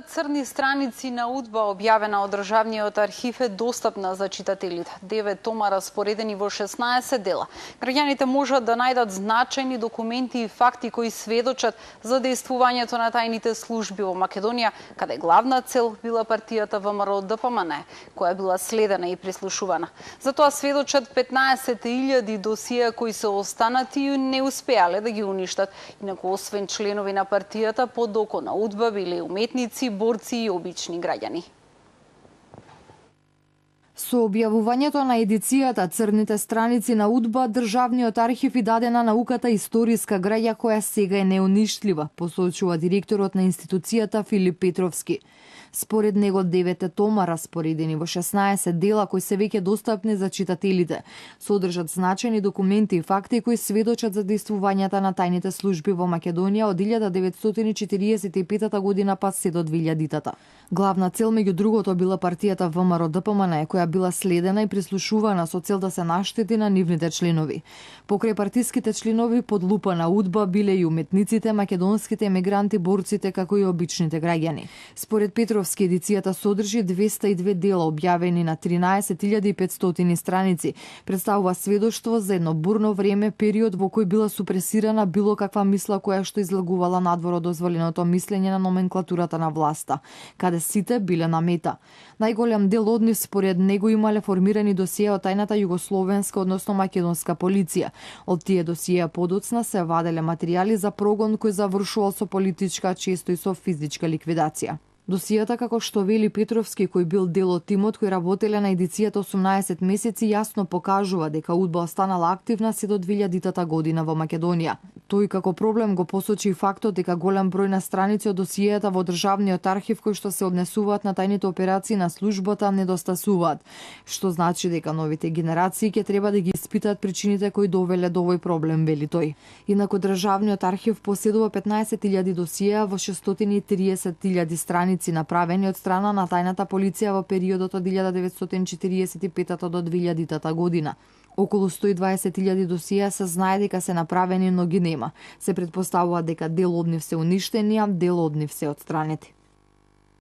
Црни страници на УДБА, објавена од Државниот архив, е достапна за читателите. 9 тома распоредени во 16 дела. Граѓаните можат да најдат значајни документи и факти кои сведочат за дејствувањето на тајните служби во Македонија, каде главна цел била партијата ВМРО-ДПМН, која била следена и прислушувана. Затоа сведочат 15.000 досија кои се останати и не успеале да ги уништат. Инаку, освен членови на партијата, под око на УДБА биле уметници, борци и обични граѓани. Со објавувањето на едицијата Црните страници на УДБА, Државниот архив и даде на науката историска граѓа која сега е неуништлива, посочува директорот на институцијата Филип Петровски. Според него 9 тома распоредени во 16 дела кои се веќе достапни за читателите, содржат значајни документи и факти кои сведочат за дејствувањата на тајните служби во Македонија од 1945 година па се до 2000-та. Главна цел меѓу другото била партијата ВМРО-ДПМН, која била следена и прислушувана со цел да се наштети на нивните членови. Покрај партиските членови под лупа на УДБА биле и уметниците, македонските емигранти, борците, како и обичните граѓани. Според Петровски, едицијата содржи 202 дела објавени на 13.500 страници. Представува сведоштво за едно бурно време, период во кој била супресирана било каква мисла која што излагувала надвор од дозволеното мислење на номенклатурата на власта, каде сите биле на мета. Најголем дел од нив според него имале формирани досија од тајната југословенска, односно македонска полиција. Од тие досија подоцна се ваделе материјали за прогон кој завршувал со политичка, често и со физичка ликвидација. Досијата, како што вели Петровски, кој бил дел од тимот кој работеле на едицијата 18 месеци, јасно покажува дека УДБА останала активна се до 2000-та година во Македонија. Тој како проблем го посочи и фактот дека голем број на страници од досијата во Државниот архив кои што се однесуваат на тајните операции на службата недостасуваат, што значи дека новите генерации ќе треба да ги испитаат причините кои довеле до овој проблем, вели тој. Инаку Државниот архив поседува 15.000 досија во 630.000 страници направени од страна на тајната полиција во периодот од 1945 до 2000 година. Околу 120.000 досија се знае дека се направени, но ги нема. Се претпоставува дека дел од нив се уништени, а дел од нив се отстранети.